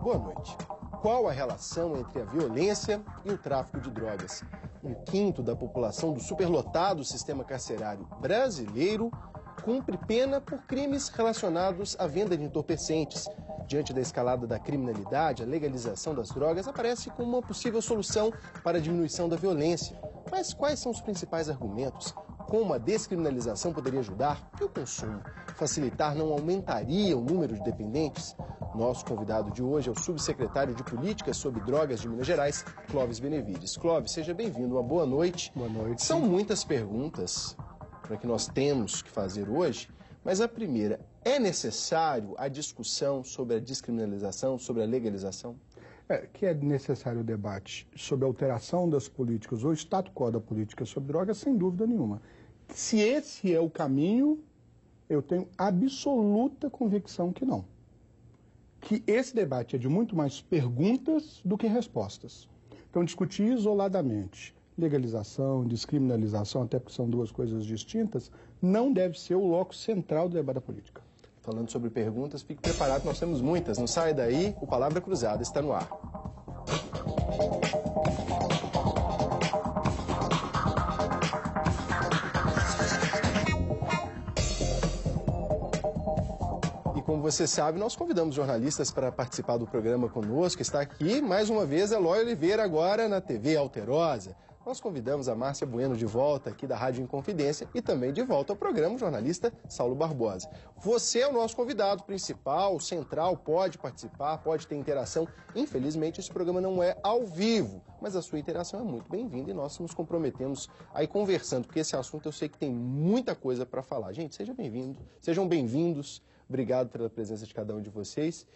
Boa noite. Qual a relação entre a violência e o tráfico de drogas? 1/5 da população do superlotado sistema carcerário brasileiro cumpre pena por crimes relacionados à venda de entorpecentes. Diante da escalada da criminalidade, a legalização das drogas aparece como uma possível solução para a diminuição da violência. Mas quais são os principais argumentos? Como a descriminalização poderia ajudar? E o consumo? Facilitar não aumentaria o número de dependentes? Nosso convidado de hoje é o subsecretário de Políticas sobre Drogas de Minas Gerais, Clóvis Benevides. Clóvis, seja bem-vindo, uma boa noite. Boa noite. São muitas perguntas para que nós temos que fazer hoje, mas a primeira, é necessário a discussão sobre a descriminalização, sobre a legalização? Que é necessário o debate sobre a alteração das políticas ou status quo da política sobre drogas, sem dúvida nenhuma. Se esse é o caminho, eu tenho absoluta convicção que não. Que esse debate é de muito mais perguntas do que respostas. Então, discutir isoladamente legalização, descriminalização, até porque são duas coisas distintas, não deve ser o loco central do debate da política. Falando sobre perguntas, fique preparado, nós temos muitas. Não saia daí, o Palavra Cruzada está no ar. E como você sabe, nós convidamos jornalistas para participar do programa conosco. Está aqui, mais uma vez, Eloy Oliveira, agora na TV Alterosa. Nós convidamos a Márcia Bueno de volta aqui da Rádio Inconfidência e também de volta ao programa o jornalista Saulo Barbosa. Você é o nosso convidado principal, central, pode participar, pode ter interação. Infelizmente, esse programa não é ao vivo, mas a sua interação é muito bem-vinda e nós nos comprometemos a ir conversando, porque esse assunto eu sei que tem muita coisa para falar. Gente, sejam bem-vindos. Obrigado pela presença de cada um de vocês.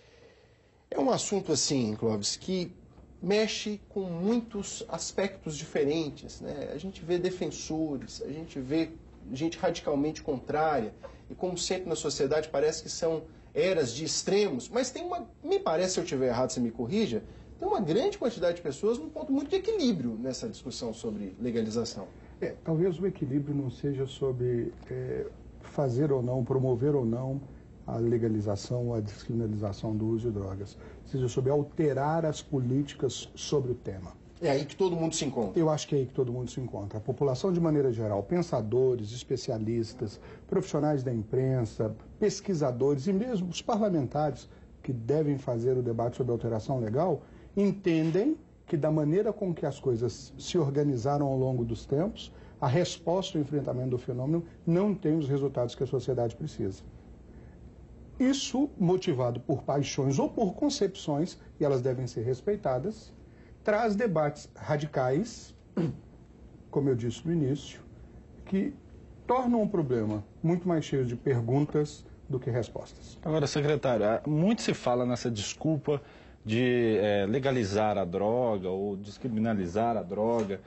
É um assunto assim, Clóvis, que mexe com muitos aspectos diferentes, né? A gente vê defensores, a gente vê gente radicalmente contrária, e como sempre na sociedade parece que são eras de extremos, mas tem me parece, se eu estiver errado, você me corrija, tem uma grande quantidade de pessoas num ponto muito de equilíbrio nessa discussão sobre legalização. Talvez o equilíbrio não seja sobre fazer ou não, promover ou não a legalização, a descriminalização do uso de drogas, seja sobre alterar as políticas sobre o tema. É aí que todo mundo se encontra. Eu acho que é aí que todo mundo se encontra. A população, de maneira geral, pensadores, especialistas, profissionais da imprensa, pesquisadores e mesmo os parlamentares que devem fazer o debate sobre a alteração legal, entendem que da maneira com que as coisas se organizaram ao longo dos tempos, a resposta ao enfrentamento do fenômeno não tem os resultados que a sociedade precisa. Isso, motivado por paixões ou por concepções, e elas devem ser respeitadas, traz debates radicais, como eu disse no início, que tornam o problema muito mais cheio de perguntas do que respostas. Agora, secretário, muito se fala nessa desculpa de legalizar a droga ou descriminalizar a droga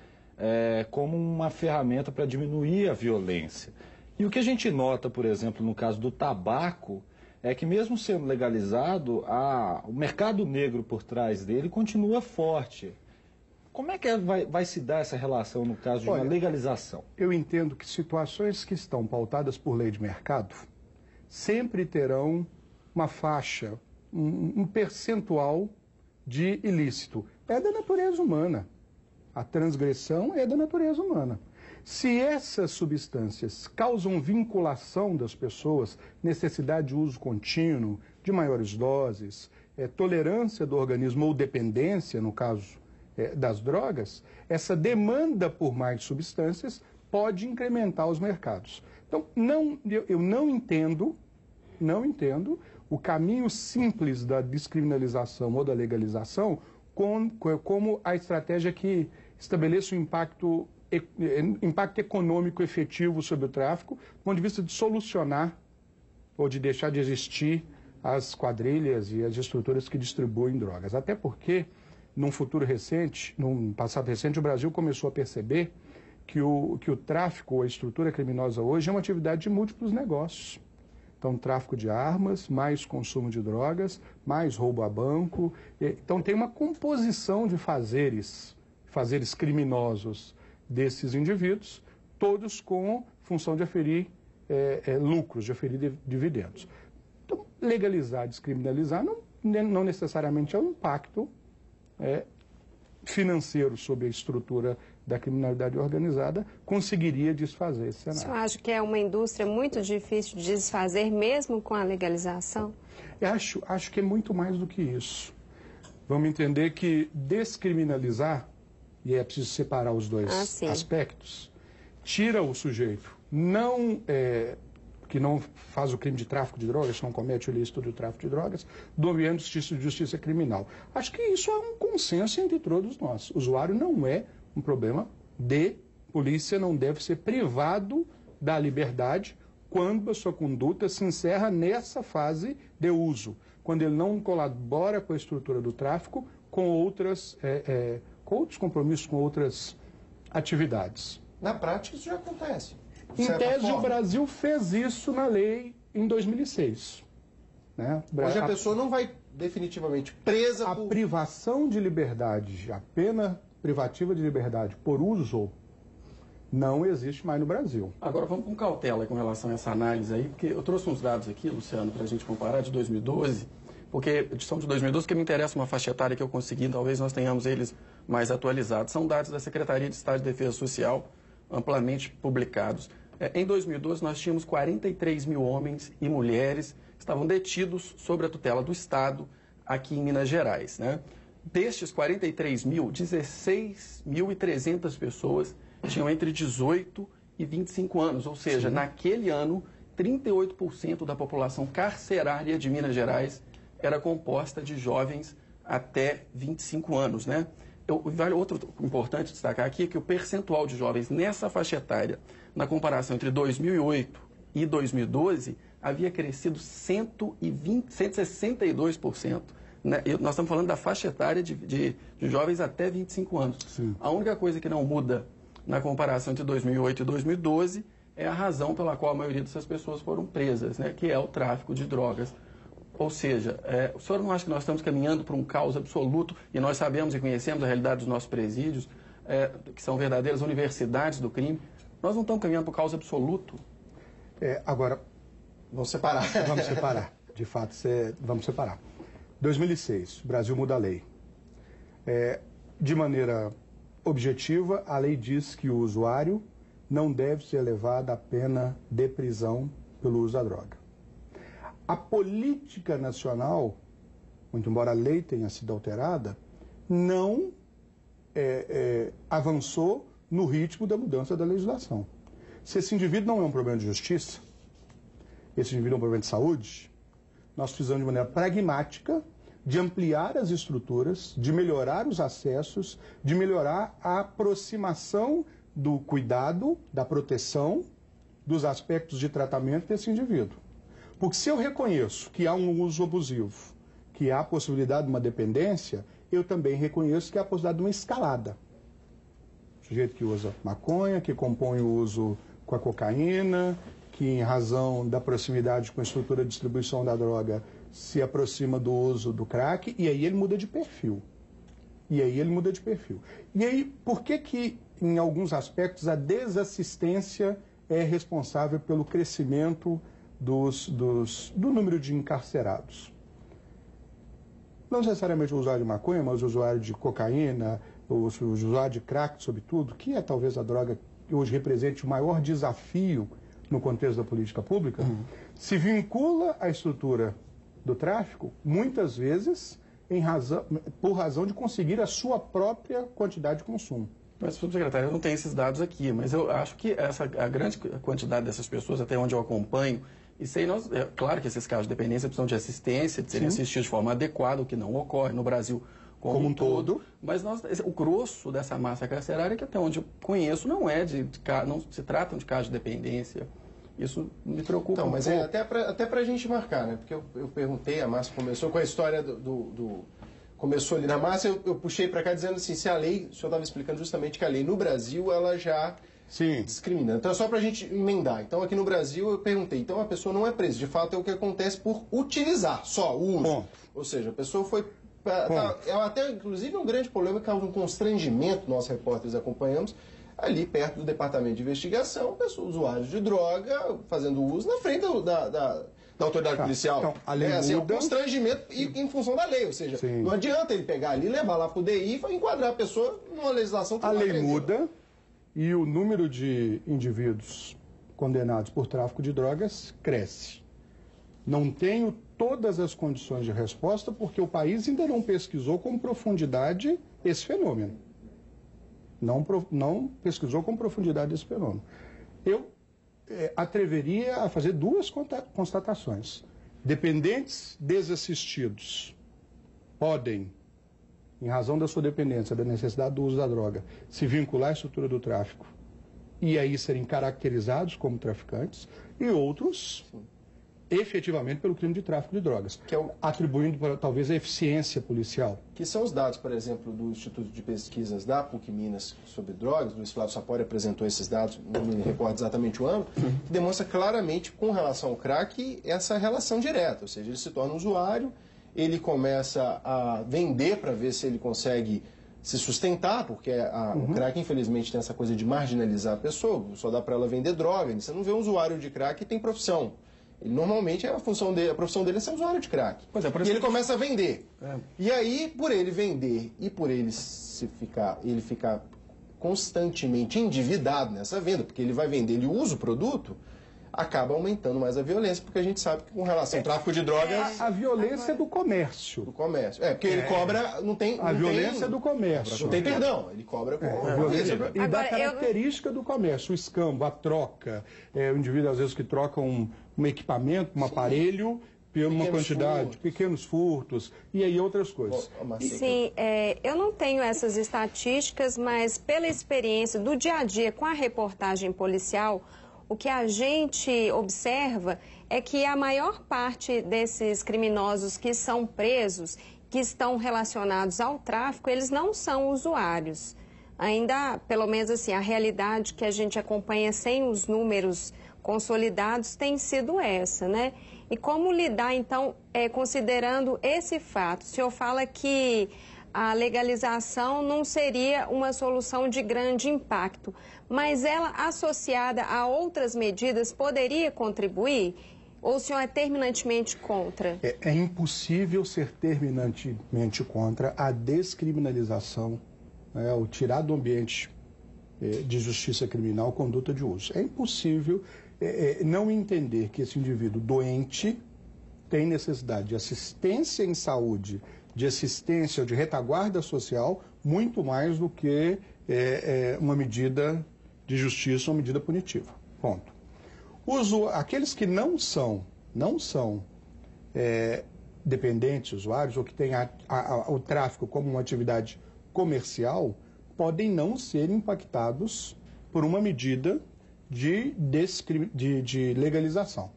como uma ferramenta para diminuir a violência. E o que a gente nota, por exemplo, no caso do tabaco, é que mesmo sendo legalizado, o mercado negro por trás dele continua forte. Como é que vai se dar essa relação no caso de uma legalização? Eu entendo que situações que estão pautadas por lei de mercado sempre terão uma faixa, um percentual de ilícito. É da natureza humana. A transgressão é da natureza humana. Se essas substâncias causam vinculação das pessoas, necessidade de uso contínuo, de maiores doses, tolerância do organismo ou dependência, no caso das drogas, essa demanda por mais substâncias pode incrementar os mercados. Então, eu não entendo o caminho simples da descriminalização ou da legalização como a estratégia que estabeleça um impacto econômico efetivo sobre o tráfico, do ponto de vista de solucionar ou de deixar de existir as quadrilhas e as estruturas que distribuem drogas. Até porque, num passado recente, o Brasil começou a perceber que o tráfico, a estrutura criminosa hoje, é uma atividade de múltiplos negócios. Então, tráfico de armas, mais consumo de drogas, mais roubo a banco. Então, tem uma composição de fazeres criminosos desses indivíduos, todos com função de aferir lucros, de aferir dividendos. Então, legalizar, descriminalizar não necessariamente é um impacto financeiro sobre a estrutura da criminalidade organizada, conseguiria desfazer esse cenário. Você acha que é uma indústria muito difícil de desfazer, mesmo com a legalização? Eu acho que é muito mais do que isso. Vamos entender que descriminalizar, e é preciso separar os dois aspectos, tira o sujeito que não faz o crime de tráfico de drogas, não comete o ilícito do tráfico de drogas, do ambiente de justiça criminal. Acho que isso é um consenso entre todos nós. O usuário não é um problema de polícia, não deve ser privado da liberdade quando a sua conduta se encerra nessa fase de uso, quando ele não colabora com a estrutura do tráfico, com outros compromissos, com outras atividades. Na prática, isso já acontece. Em tese, o Brasil fez isso na lei em 2006. Né? Hoje a pessoa não vai definitivamente presa por... A privação de liberdade, a pena privativa de liberdade por uso, não existe mais no Brasil. Agora vamos com cautela com relação a essa análise aí, porque eu trouxe uns dados aqui, Luciano, para a gente comparar, de 2012, porque são de 2012, porque me interessa uma faixa etária que eu consegui, talvez nós tenhamos eles mais atualizados. São dados da Secretaria de Estado de Defesa Social, amplamente publicados. Em 2012, nós tínhamos 43 mil homens e mulheres que estavam detidos sob a tutela do Estado aqui em Minas Gerais. Né? Destes 43 mil, 16.300 pessoas tinham entre 18 e 25 anos, ou seja, naquele ano, 38% da população carcerária de Minas Gerais era composta de jovens até 25 anos. Né? Vale outro importante destacar aqui é que o percentual de jovens nessa faixa etária, na comparação entre 2008 e 2012, havia crescido 162%. Né? Nós estamos falando da faixa etária de jovens até 25 anos. Sim. A única coisa que não muda na comparação entre 2008 e 2012 é a razão pela qual a maioria dessas pessoas foram presas, né? Que é o tráfico de drogas. Ou seja, o senhor não acha que nós estamos caminhando para um caos absoluto, e nós sabemos e conhecemos a realidade dos nossos presídios, que são verdadeiras universidades do crime? Nós não estamos caminhando para o caos absoluto? Agora, vamos separar. Vamos separar. De fato, vamos separar. 2006, o Brasil muda a lei. De maneira objetiva, a lei diz que o usuário não deve ser levado à pena de prisão pelo uso da droga. A política nacional, muito embora a lei tenha sido alterada, não avançou no ritmo da mudança da legislação. Se esse indivíduo não é um problema de justiça, esse indivíduo é um problema de saúde, nós precisamos de maneira pragmática de ampliar as estruturas, de melhorar os acessos, de melhorar a aproximação do cuidado, da proteção, dos aspectos de tratamento desse indivíduo. Porque se eu reconheço que há um uso abusivo, que há a possibilidade de uma dependência, eu também reconheço que há a possibilidade de uma escalada. O sujeito que usa maconha, que compõe o uso com a cocaína, que em razão da proximidade com a estrutura de distribuição da droga se aproxima do uso do crack, e aí ele muda de perfil. E aí, por que em alguns aspectos, a desassistência é responsável pelo crescimento do número de encarcerados? Não necessariamente o usuário de maconha, mas o usuário de cocaína, o usuário de crack, sobretudo, que é talvez a droga que hoje represente o maior desafio no contexto da política pública, se vincula à estrutura do tráfico, muitas vezes por razão de conseguir a sua própria quantidade de consumo. Mas, subsecretário, eu não tenho esses dados aqui, mas eu acho que a grande quantidade dessas pessoas, até onde eu acompanho, claro que esses casos de dependência precisam de assistência, de serem assistidos de forma adequada, o que não ocorre no Brasil como um todo. Mas o grosso dessa massa carcerária, que até onde eu conheço, não se tratam de casos de dependência. Isso me preocupa mas pouco. Até para a gente marcar, né? Porque eu perguntei, a Márcia começou com a história começou ali na Márcia, eu puxei para cá dizendo assim, se a lei, o senhor estava explicando justamente que a lei no Brasil, ela já discrimina. Então é só para a gente emendar. Então aqui no Brasil eu perguntei, então a pessoa não é presa, de fato é o que acontece por utilizar só o uso. Bom. Ou seja, a pessoa foi... até inclusive um grande problema, causa um constrangimento, nós repórteres acompanhamos, ali perto do departamento de investigação, usuários de droga fazendo uso na frente da autoridade policial. Então, a lei assim, muda. É um constrangimento em função da lei, ou seja, Sim. não adianta ele pegar ali, levar lá para o DI e enquadrar a pessoa numa legislação que A não lei aprendeu. muda e o número de indivíduos condenados por tráfico de drogas cresce. Não tenho todas as condições de resposta porque o país ainda não pesquisou com profundidade esse fenômeno. Não pesquisou com profundidade esse fenômeno. Eu atreveria a fazer duas constatações. Dependentes desassistidos podem, em razão da sua dependência, da necessidade do uso da droga, se vincular à estrutura do tráfico e aí serem caracterizados como traficantes, e outros, efetivamente, pelo crime de tráfico de drogas, Que é o- atribuindo talvez a eficiência policial. Que são os dados, por exemplo, do Instituto de Pesquisas da PUC Minas sobre drogas, Luiz Flávio Sapori apresentou esses dados, não me recordo exatamente o ano, que demonstra claramente, com relação ao crack, essa relação direta, ou seja, ele se torna usuário, ele começa a vender para ver se ele consegue se sustentar, porque o crack, infelizmente, tem essa coisa de marginalizar a pessoa, só dá para ela vender droga, você não vê um usuário de crack que tem profissão. Ele, normalmente a profissão dele é ser usuário de crack. Pois é, por E isso ele que- começa a vender. É. E aí, por ele vender e por ele ficar constantemente endividado nessa venda, porque ele vai vender, ele usa o produto, acaba aumentando mais a violência, porque a gente sabe que com relação ao tráfico de drogas A violência é do comércio. do comércio. Porque ele cobra, não tem... A não violência tem, é do comércio. Não tem perdão, ele cobra com... A violência Ele- e da Agora, característica do comércio, o escambo, a troca, o indivíduo às vezes que troca um equipamento, um aparelho, por uma Pequenos quantidade, furtos. pequenos furtos, e aí outras coisas. Ó, Marcelo, Sim, eu não tenho essas estatísticas, mas pela experiência do dia a dia com a reportagem policial, o que a gente observa é que a maior parte desses criminosos que são presos, que estão relacionados ao tráfico, eles não são usuários. Ainda, pelo menos assim, a realidade que a gente acompanha sem os números consolidados tem sido essa, né? E como lidar, então, considerando esse fato? O senhor fala que a legalização não seria uma solução de grande impacto, mas ela, associada a outras medidas, poderia contribuir? Ou o senhor é terminantemente contra? É impossível ser terminantemente contra a descriminalização, o tirar do ambiente de justiça criminal conduta de uso. É impossível não entender que esse indivíduo doente tem necessidade de assistência em saúde, de assistência ou de retaguarda social, muito mais do que uma medida de justiça, uma medida punitiva. Ponto. Aqueles que não são dependentes, usuários, ou que têm o tráfico como uma atividade comercial, podem não ser impactados por uma medida de legalização.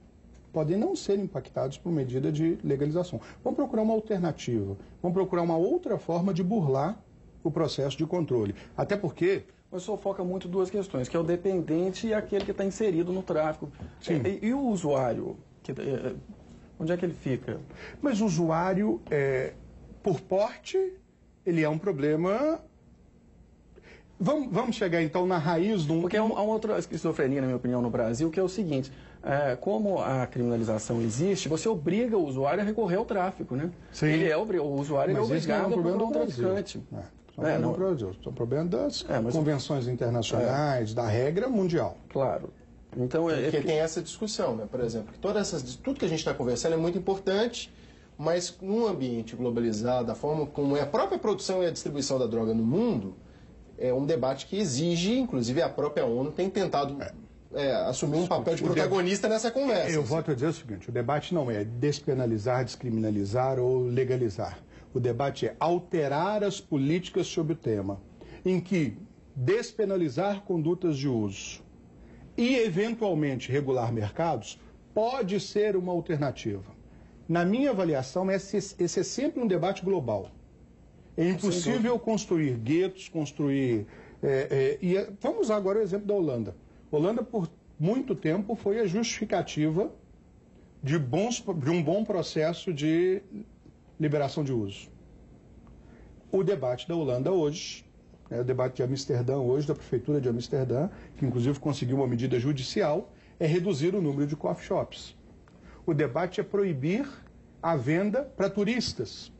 Podem não ser impactados por medida de legalização. Vamos procurar uma alternativa, vamos procurar uma outra forma de burlar o processo de controle. Até porque... Mas o senhor foca muito em duas questões, que é o dependente e aquele que está inserido no tráfico. Sim. E o usuário? Onde é que ele fica? Mas o usuário, por porte, ele é um problema... Vamos chegar, então, na raiz de um... Porque há uma outra esquizofrenia, na minha opinião, no Brasil, que é o seguinte: como a criminalização existe, você obriga o usuário a recorrer ao tráfico, né? Sim. O usuário Mas é esse não é obrigado um a problema procurar um do Brasil. traficante. Não, Brasil. É um problema das mas- convenções internacionais, da regra mundial. Claro. Então, Porque tem essa discussão, né? Por exemplo, que tudo que a gente está conversando é muito importante, mas num ambiente globalizado, a forma como é a própria produção e a distribuição da droga no mundo, é um debate que exige, inclusive a própria ONU tem tentado assumir um papel de protagonista nessa conversa. Eu volto a dizer o seguinte, o debate não é despenalizar, descriminalizar ou legalizar. O debate é alterar as políticas sobre o tema, em que despenalizar condutas de uso e, eventualmente, regular mercados pode ser uma alternativa. Na minha avaliação, esse é sempre um debate global. É impossível construir guetos, vamos usar agora o exemplo da Holanda. A Holanda, por muito tempo, foi a justificativa de um bom processo de liberação de uso. O debate da Holanda hoje, o debate de Amsterdã hoje, da Prefeitura de Amsterdã, que inclusive conseguiu uma medida judicial, é reduzir o número de coffee shops. O debate é proibir a venda para turistas.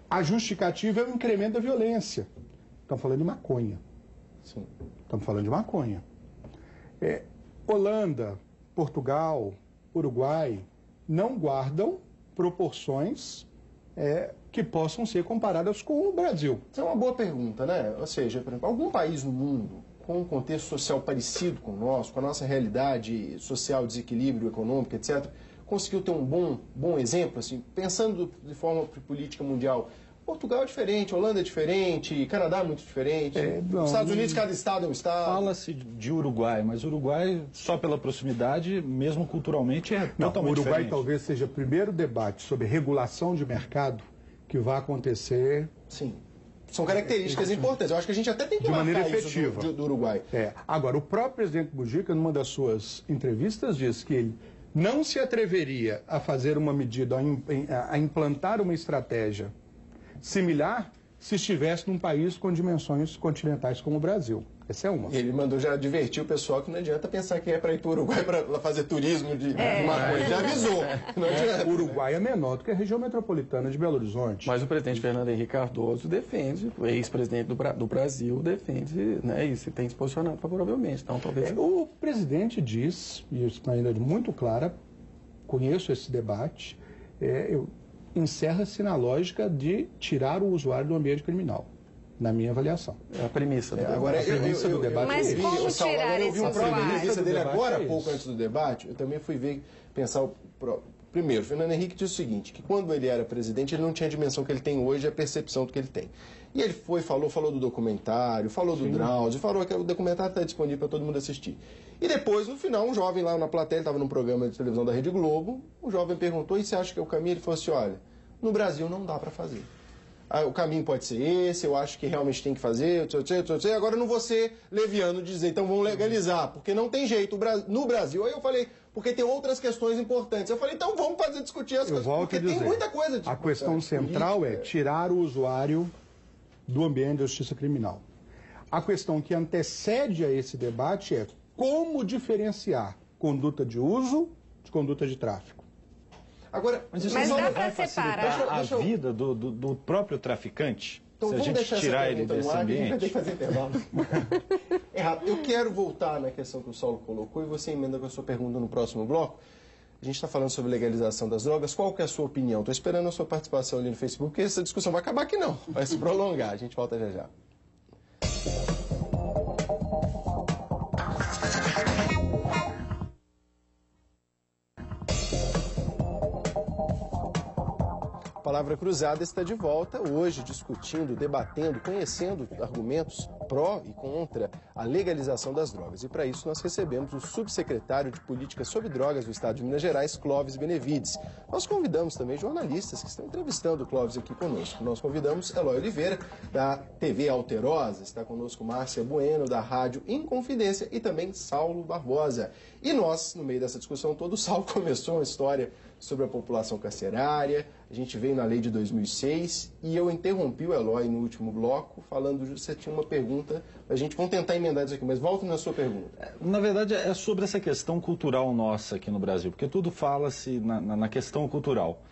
A justificativa é o incremento da violência. Estamos falando de maconha. Sim. Estamos falando de maconha. Holanda, Portugal, Uruguai não guardam proporções que possam ser comparadas com o Brasil. Isso é uma boa pergunta, né? Ou seja, por exemplo, algum país no mundo com um contexto social parecido com o nosso, com a nossa realidade social, desequilíbrio econômico, etc., conseguiu ter um bom exemplo, assim, pensando de forma política mundial? Portugal é diferente, Holanda é diferente, Canadá é muito diferente, Estados Unidos, cada estado é um estado. Fala-se de Uruguai, mas o Uruguai, só pela proximidade, mesmo culturalmente, é totalmente o Uruguai diferente. talvez seja o primeiro debate sobre regulação de mercado que vai acontecer. Sim. São características importantes. Eu acho que a gente até tem que marcar maneira efetiva. Isso do Uruguai. Agora, o próprio presidente Mujica, numa das suas entrevistas, disse que ele não se atreveria a fazer uma medida, a implantar uma estratégia similar se estivesse num país com dimensões continentais como o Brasil. Essa é uma. Ele mandou já advertir o pessoal que não adianta pensar que é para ir para o Uruguai para fazer turismo de maconha. Já avisou. Não adianta. O Uruguai é menor do que a região metropolitana de Belo Horizonte. Mas o presidente Fernando Henrique Cardoso defende, o ex-presidente do Brasil defende, né, e se tem se posicionado favoravelmente. Então, talvez... O presidente diz, e isso de maneira muito clara, conheço esse debate, encerra-se na lógica de tirar o usuário do ambiente criminal, na minha avaliação. É a premissa do debate. Agora, do debate. Mas como tirar esse usuário? Eu vi uma usuário? entrevista dele agora, É pouco isso. antes do debate, eu também fui pensar... Primeiro, Fernando Henrique disse o seguinte, que quando ele era presidente, ele não tinha a dimensão que ele tem hoje, a percepção do que ele tem. E ele falou do documentário, falou do Drauzio, falou que o documentário está disponível para todo mundo assistir. E depois, no final, um jovem lá na plateia, ele estava num programa de televisão da Rede Globo, o jovem perguntou, e você acha que é o caminho? Ele falou assim, olha, no Brasil não dá para fazer. O caminho pode ser esse, eu acho que realmente tem que fazer, agora eu não vou ser leviano de dizer, então vamos legalizar, porque não tem jeito no Brasil. Aí eu falei, porque tem outras questões importantes. Eu falei, então vamos discutir as coisas, porque tem muita coisa. A questão central é tirar o usuário do ambiente da justiça criminal. A questão que antecede a esse debate é como diferenciar conduta de uso de conduta de tráfico. Agora, Mas isso Mas não dá vai pra separar. facilitar Deixa eu- a vida do próprio traficante? então se a vamos gente deixar tirar essa ele pergunta desse no ar, que a gente vai ter ambiente? que fazer intervalo. Errado. Eu quero voltar na questão que o Saulo colocou e você emenda com a sua pergunta no próximo bloco. A gente está falando sobre legalização das drogas. Qual que é a sua opinião? Estou esperando a sua participação ali no Facebook, porque essa discussão vai acabar aqui não. Vai se prolongar. A gente volta já já. Palavra Cruzada está de volta, hoje discutindo, debatendo, conhecendo argumentos pró e contra a legalização das drogas. E para isso nós recebemos o subsecretário de Políticas sobre Drogas do Estado de Minas Gerais, Clóvis Benevides. Nós convidamos também jornalistas que estão entrevistando o Clóvis aqui conosco. Nós convidamos Eloy Oliveira, da TV Alterosa, está conosco Márcia Bueno, da Rádio Inconfidência, e também Saulo Barbosa. E nós, no meio dessa discussão toda, o Saulo começou uma história sobre a população carcerária. A gente veio na lei de 2006 e eu interrompi o Eloy no último bloco falando, você tinha uma pergunta, vamos tentar emendar isso aqui, mas volta na sua pergunta. Na verdade, é sobre essa questão cultural nossa aqui no Brasil, porque tudo fala-se na questão cultural.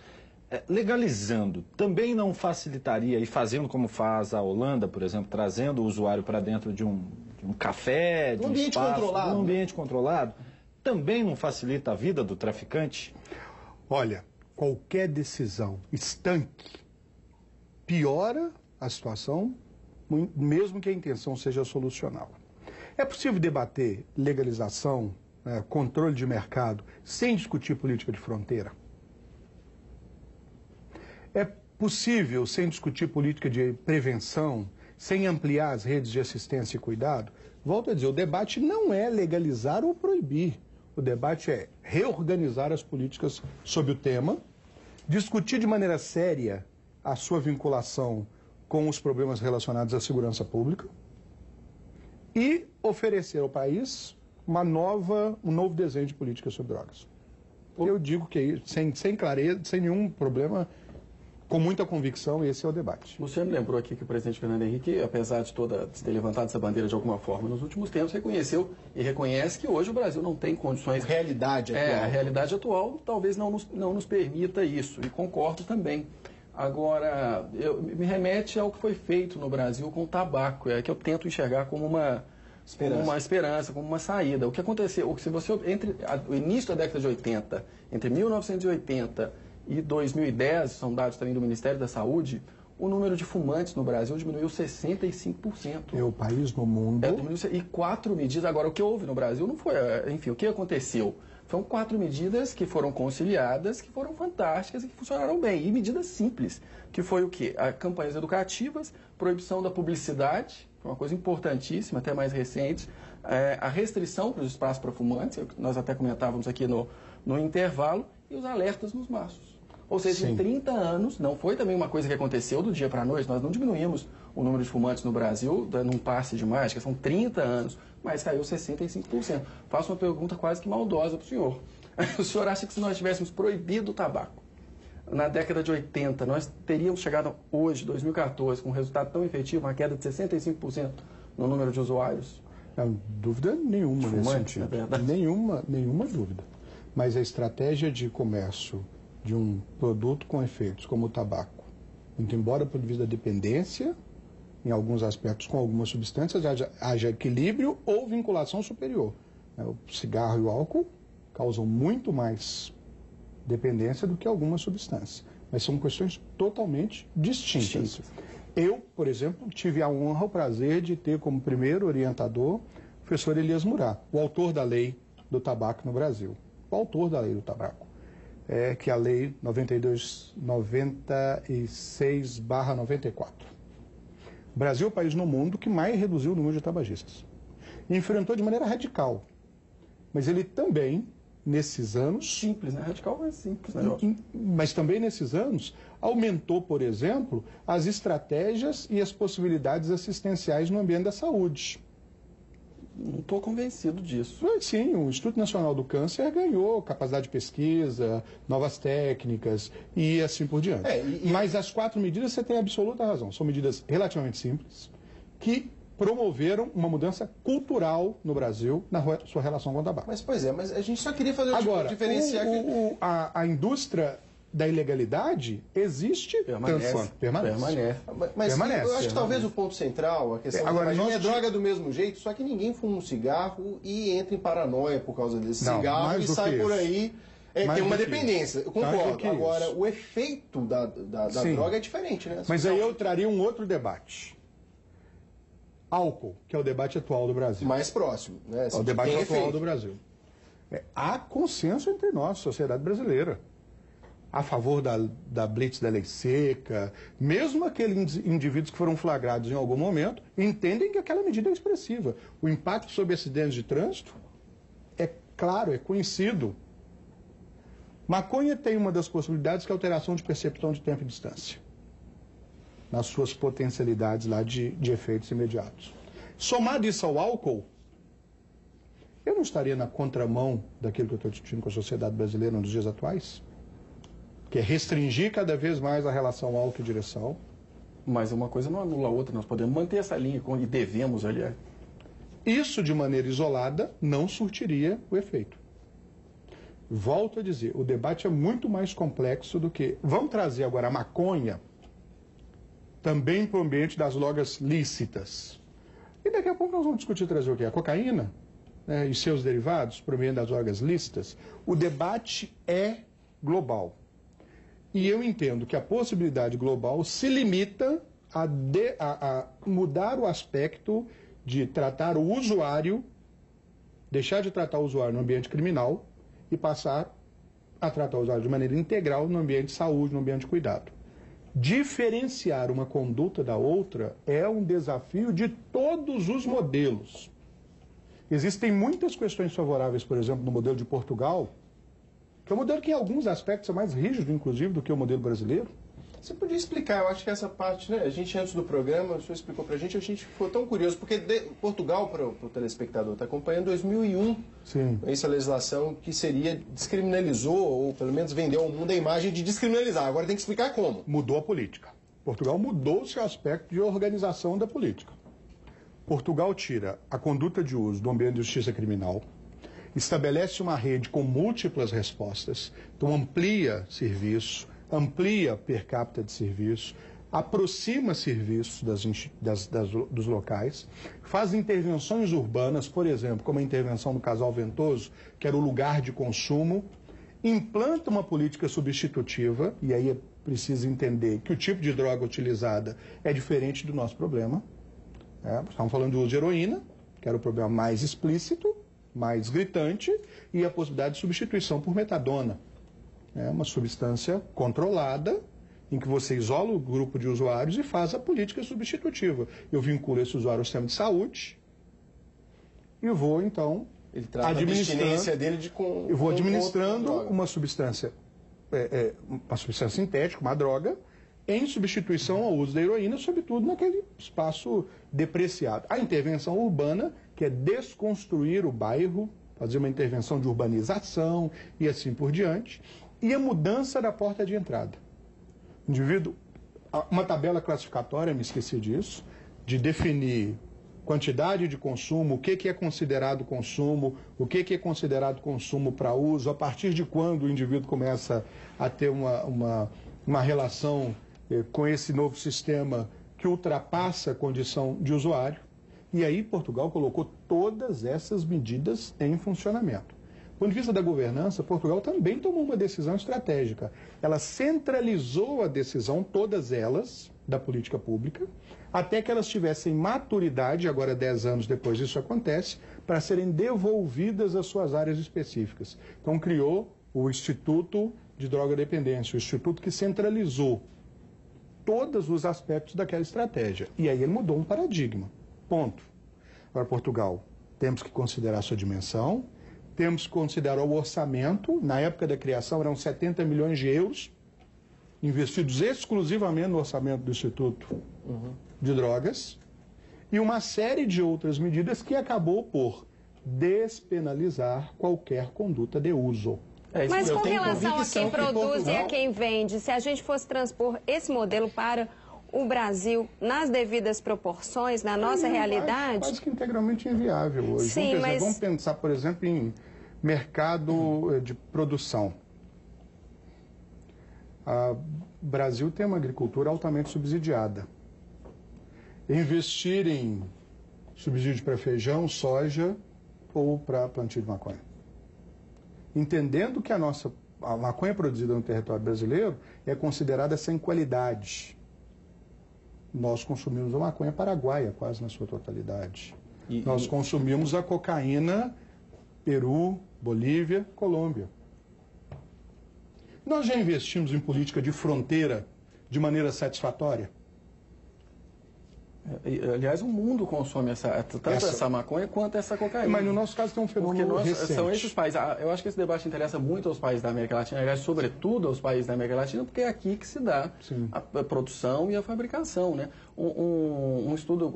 Legalizando também não facilitaria, e fazendo como faz a Holanda, por exemplo, trazendo o usuário para dentro de um café, de um ambiente espaço, controlado. de um ambiente controlado, também não facilita a vida do traficante? Olha, qualquer decisão estanque piora a situação, mesmo que a intenção seja solucional. É possível debater legalização, controle de mercado, sem discutir política de fronteira? É possível, sem discutir política de prevenção, sem ampliar as redes de assistência e cuidado? Volto a dizer, o debate não é legalizar ou proibir. O debate é reorganizar as políticas sobre o tema, discutir de maneira séria a sua vinculação com os problemas relacionados à segurança pública e oferecer ao país um novo desenho de política sobre drogas. Eu digo que sem clareza, sem nenhum problema, com muita convicção, esse é o debate. Luciano lembrou aqui que o presidente Fernando Henrique, apesar de ter levantado essa bandeira de alguma forma nos últimos tempos, reconheceu e reconhece que hoje o Brasil não tem condições... Realidade atual. A realidade atual talvez não nos permita isso, e concordo também. Agora, me remete ao que foi feito no Brasil com o tabaco, que eu tento enxergar como uma esperança, como uma saída. O que aconteceu, se você entre o início da década de 80, entre 1980 e 2010, são dados também do Ministério da Saúde, o número de fumantes no Brasil diminuiu 65%. É o país no mundo. E 4 medidas. Agora, o que houve no Brasil não foi... Enfim, o que aconteceu? São 4 medidas que foram conciliadas, que foram fantásticas e que funcionaram bem. E medidas simples, que foi o quê? Campanhas educativas, proibição da publicidade, que é uma coisa importantíssima, até mais recente, a restrição para os espaços para fumantes, que nós até comentávamos aqui no intervalo, e os alertas nos maços. Ou seja, em 30 anos, não foi também uma coisa que aconteceu do dia para a noite, nós não diminuímos o número de fumantes no Brasil num passe de mágica, são 30 anos, mas caiu 65%. Faço uma pergunta quase que maldosa para o senhor. O senhor acha que se nós tivéssemos proibido o tabaco na década de 80, nós teríamos chegado hoje, 2014, com um resultado tão efetivo, uma queda de 65% no número de usuários? Não, dúvida nenhuma nesse sentido. Nenhuma dúvida. Mas a estratégia de comércio de um produto com efeitos como o tabaco, muito embora por vista da dependência, em alguns aspectos com algumas substâncias, haja equilíbrio ou vinculação superior. O cigarro e o álcool causam muito mais dependência do que algumas substâncias, mas são questões totalmente distintas. Eu, por exemplo, tive a honra, o prazer de ter como primeiro orientador o professor Elias Murat, o autor da lei do tabaco no Brasil. O autor da lei do tabaco. Que é a lei 96/94. O Brasil é o país no mundo que mais reduziu o número de tabagistas. E enfrentou de maneira radical. Mas ele também, nesses anos... Simples, né? Radical, mas simples. Né? Mas também nesses anos, aumentou, por exemplo, as estratégias e as possibilidades assistenciais no ambiente da saúde. Não estou convencido disso. Sim, o Instituto Nacional do Câncer ganhou capacidade de pesquisa, novas técnicas e assim por diante. Mas as 4 medidas, você tem absoluta razão, são medidas relativamente simples que promoveram uma mudança cultural no Brasil na sua relação com o tabaco. Mas a gente só queria fazer diferenciar a indústria da ilegalidade existe, permanece. Mas eu acho que talvez o ponto central, a questão é droga do mesmo jeito, só que ninguém fuma um cigarro e entra em paranoia por causa desse cigarro e sai por aí. Tem uma dependência, eu concordo. Agora, o efeito da droga é diferente, né? Mas aí eu traria um outro debate. Álcool, que é o debate atual do Brasil. Mais próximo, né? É o debate atual do Brasil. Há consenso entre nós, sociedade brasileira, a favor da blitz da lei seca, mesmo aqueles indivíduos que foram flagrados em algum momento, entendem que aquela medida é expressiva. O impacto sobre acidentes de trânsito é claro, é conhecido. Maconha tem uma das possibilidades que é a alteração de percepção de tempo e distância, nas suas potencialidades lá de efeitos imediatos. Somado isso ao álcool, eu não estaria na contramão daquilo que eu estou discutindo com a sociedade brasileira nos dias atuais, que é restringir cada vez mais a relação álcool e direção. Mas uma coisa não anula a outra, nós podemos manter essa linha e devemos, aliás. Isso, de maneira isolada, não surtiria o efeito. Volto a dizer, o debate é muito mais complexo do que... Vamos trazer agora a maconha também para o ambiente das drogas lícitas. E daqui a pouco nós vamos discutir trazer o quê? A cocaína, né, e seus derivados para o ambiente das drogas lícitas. O debate é global. E eu entendo que a possibilidade global se limita a mudar o aspecto de tratar o usuário, deixar de tratar o usuário no ambiente criminal e passar a tratar o usuário de maneira integral no ambiente de saúde, no ambiente de cuidado. Diferenciar uma conduta da outra é um desafio de todos os modelos. Existem muitas questões favoráveis, por exemplo, no modelo de Portugal, que é um modelo que em alguns aspectos é mais rígido, inclusive, do que o modelo brasileiro. Você podia explicar, eu acho que essa parte, né? A gente, antes do programa, o senhor explicou pra gente, a gente ficou tão curioso, porque Portugal, para o telespectador, está acompanhando 2001. Sim. Essa legislação que descriminalizou, ou pelo menos vendeu ao mundo a imagem de descriminalizar. Agora tem que explicar como. Mudou a política. Portugal mudou o seu aspecto de organização da política. Portugal tira a conduta de uso do ambiente de justiça criminal, estabelece uma rede com múltiplas respostas, então amplia serviço, amplia per capita de serviço, aproxima serviços dos locais, faz intervenções urbanas, por exemplo, como a intervenção do Casal Ventoso, que era o lugar de consumo, implanta uma política substitutiva, e aí é preciso entender que o tipo de droga utilizada é diferente do nosso problema. Estamos falando do uso de heroína, que era o problema mais explícito, mais gritante, e a possibilidade de substituição por metadona. É uma substância controlada, em que você isola o grupo de usuários e faz a política substitutiva. Eu vinculo esse usuário ao sistema de saúde e vou, então, ele trata a abstinência dele eu vou administrando uma substância sintética, uma droga, em substituição ao uso da heroína, sobretudo naquele espaço depreciado. A intervenção urbana, que é desconstruir o bairro, fazer uma intervenção de urbanização e assim por diante, e a mudança da porta de entrada. O indivíduo, uma tabela classificatória, me esqueci disso, de definir quantidade de consumo, o que é considerado consumo, o que é considerado consumo para uso, a partir de quando o indivíduo começa a ter uma relação com esse novo sistema que ultrapassa a condição de usuário. E aí Portugal colocou todas essas medidas em funcionamento. Do ponto de vista da governança, Portugal também tomou uma decisão estratégica. Ela centralizou a decisão, todas elas, da política pública, até que elas tivessem maturidade, agora 10 anos depois isso acontece, para serem devolvidas às suas áreas específicas. Então criou o Instituto de Droga-Dependência, o instituto que centralizou todos os aspectos daquela estratégia. E aí ele mudou um paradigma. Ponto. Para Portugal, temos que considerar a sua dimensão, temos que considerar o orçamento. Na época da criação eram 70 milhões de euros, investidos exclusivamente no orçamento do Instituto de Drogas, e uma série de outras medidas que acabou por despenalizar qualquer conduta de uso. Mas com relação a quem produz e a quem vende, se a gente fosse transpor esse modelo para o Brasil nas devidas proporções, na nossa realidade... Quase que integralmente inviável hoje. Sim, vamos pensar, por exemplo, em mercado de produção. O Brasil tem uma agricultura altamente subsidiada. Investir em subsídio para feijão, soja ou para plantio de maconha. Entendendo que a maconha produzida no território brasileiro é considerada sem qualidade. Nós consumimos a maconha paraguaia quase na sua totalidade. Nós consumimos a cocaína Peru, Bolívia, Colômbia. Nós já investimos em política de fronteira de maneira satisfatória? Aliás, o mundo consome tanto essa maconha quanto essa cocaína. Mas no nosso caso tem um fenômeno recente. São esses países. Eu acho que esse debate interessa muito aos países da América Latina, aliás, sobretudo aos países da América Latina, porque é aqui que se dá a produção e a fabricação. Né? Um estudo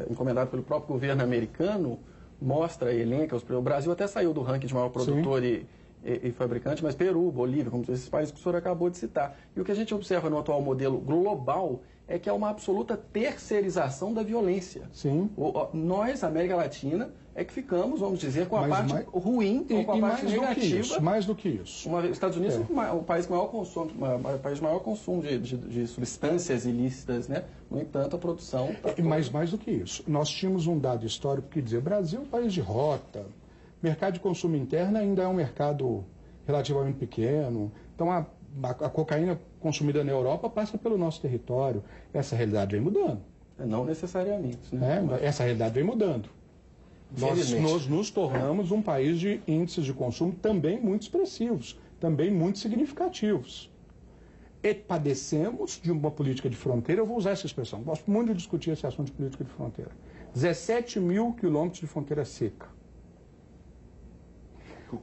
encomendado pelo próprio governo americano mostra e elenca, o Brasil até saiu do ranking de maior produtor e fabricante, mas Peru, Bolívia, como esses países que o senhor acabou de citar. E o que a gente observa no atual modelo global é que há uma absoluta terceirização da violência. Sim. Nós, América Latina, é que ficamos, vamos dizer, com a parte ruim ou com a parte negativa. Mais do que isso. Estados Unidos é o país com maior consumo, país de maior consumo de substâncias ilícitas, né? No entanto, a produção... Mais do que isso. Nós tínhamos um dado histórico que dizia, Brasil é um país de rota, mercado de consumo interno ainda é um mercado relativamente pequeno, então a cocaína consumida na Europa passa pelo nosso território. Essa realidade vem mudando. Não necessariamente. Né? Essa realidade vem mudando. Nós nos tornamos um país de índices de consumo também muito expressivos, também muito significativos. E padecemos de uma política de fronteira, eu vou usar essa expressão, gosto muito de discutir esse assunto de política de fronteira. 17 mil quilômetros de fronteira seca.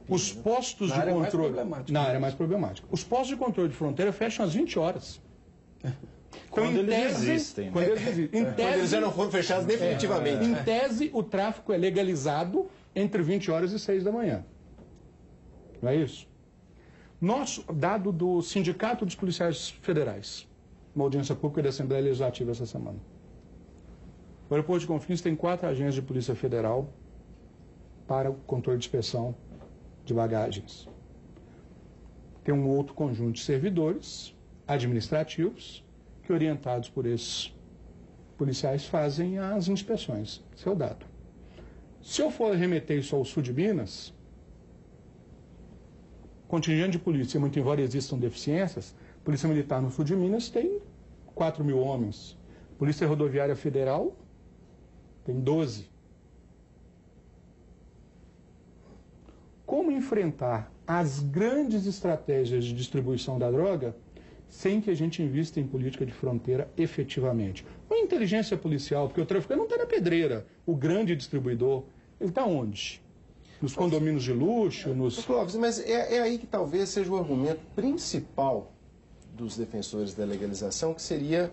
Os postos de controle... Na área mais problemática. Os postos de controle de fronteira fecham às 20 horas. Então, Quando eles existem, né? Quando eles existem. Quando eles já não foram fechados definitivamente. Em tese, o tráfico é legalizado entre 20 horas e 6 da manhã. Não é isso? Nosso dado do Sindicato dos Policiais Federais, uma audiência pública da Assembleia Legislativa essa semana. O aeroporto de Confins tem 4 agências de Polícia Federal para o controle de inspeção de bagagens. Tem um outro conjunto de servidores administrativos que, orientados por esses policiais, fazem as inspeções. Esse é o dado. Se eu for remeter isso ao sul de Minas, contingente de polícia, muito embora existam deficiências, Polícia Militar no sul de Minas tem 4.000 homens. Polícia Rodoviária Federal tem 12. Como enfrentar as grandes estratégias de distribuição da droga sem que a gente invista em política de fronteira efetivamente? Uma inteligência policial, porque o traficante não está na pedreira, o grande distribuidor, ele está onde? Nos condomínios de luxo, nos... Clóvis, mas é aí que talvez seja o argumento principal dos defensores da legalização, que seria,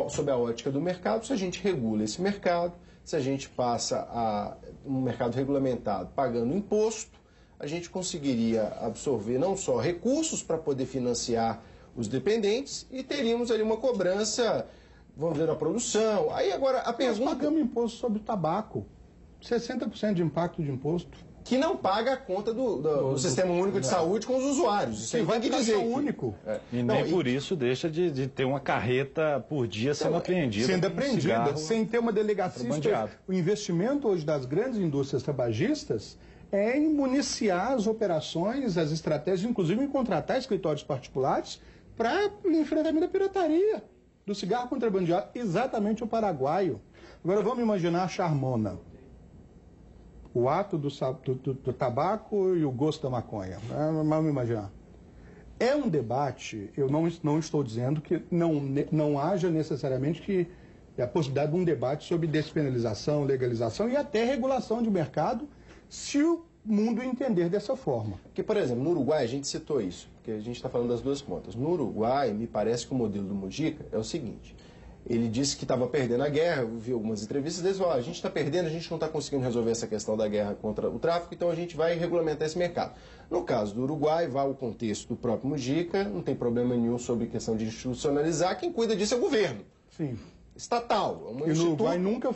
sob a ótica do mercado, se a gente regula esse mercado, se a gente passa a um mercado regulamentado pagando imposto, a gente conseguiria absorver não só recursos para poder financiar os dependentes e teríamos ali uma cobrança, vamos dizer, na produção. Aí agora a pergunta... Nós pagamos imposto sobre o tabaco, 60% de impacto de imposto. Que não paga a conta do Sistema Único de Saúde com os usuários. Isso aí vai que dizer. único. E nem por isso deixa de ter uma carreta por dia sendo apreendida. Sendo apreendida, sem ter uma delegacia. O investimento hoje das grandes indústrias tabagistas é em municiar as operações, as estratégias, inclusive em contratar escritórios particulares para enfrentamento da pirataria, do cigarro contrabandeado, exatamente o paraguaio. Agora vamos imaginar a charmona. O ato do tabaco e o gosto da maconha. Vamos imaginar. É um debate, eu não estou dizendo que não haja necessariamente a possibilidade de um debate sobre despenalização, legalização e até regulação de mercado, se o mundo entender dessa forma. Porque, por exemplo, no Uruguai, a gente citou isso, porque a gente está falando das duas pontas. No Uruguai, me parece que o modelo do Mujica é o seguinte: ele disse que estava perdendo a guerra, eu vi algumas entrevistas deles, a gente está perdendo, a gente não está conseguindo resolver essa questão da guerra contra o tráfico, então a gente vai regulamentar esse mercado. No caso do Uruguai, vai o contexto do próprio Mujica, não tem problema nenhum sobre questão de institucionalizar, quem cuida disso é o governo. Sim. Estatal. E no Uruguai nunca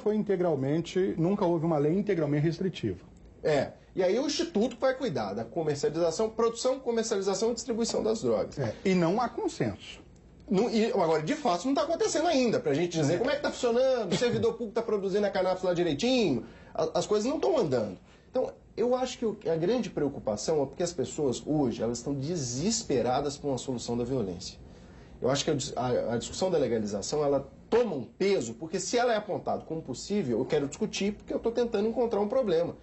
houve uma lei integralmente restritiva. E aí o Instituto vai cuidar da comercialização, produção, comercialização e distribuição das drogas. E não há consenso. Agora, de fato, não está acontecendo ainda, para a gente dizer como é que está funcionando, o servidor público está produzindo a cannabis lá direitinho, as coisas não estão andando. Então, eu acho que a grande preocupação é porque as pessoas hoje elas estão desesperadas por uma solução da violência. Eu acho que a discussão da legalização ela toma um peso, porque se ela é apontada como possível, eu quero discutir porque eu estou tentando encontrar um problema.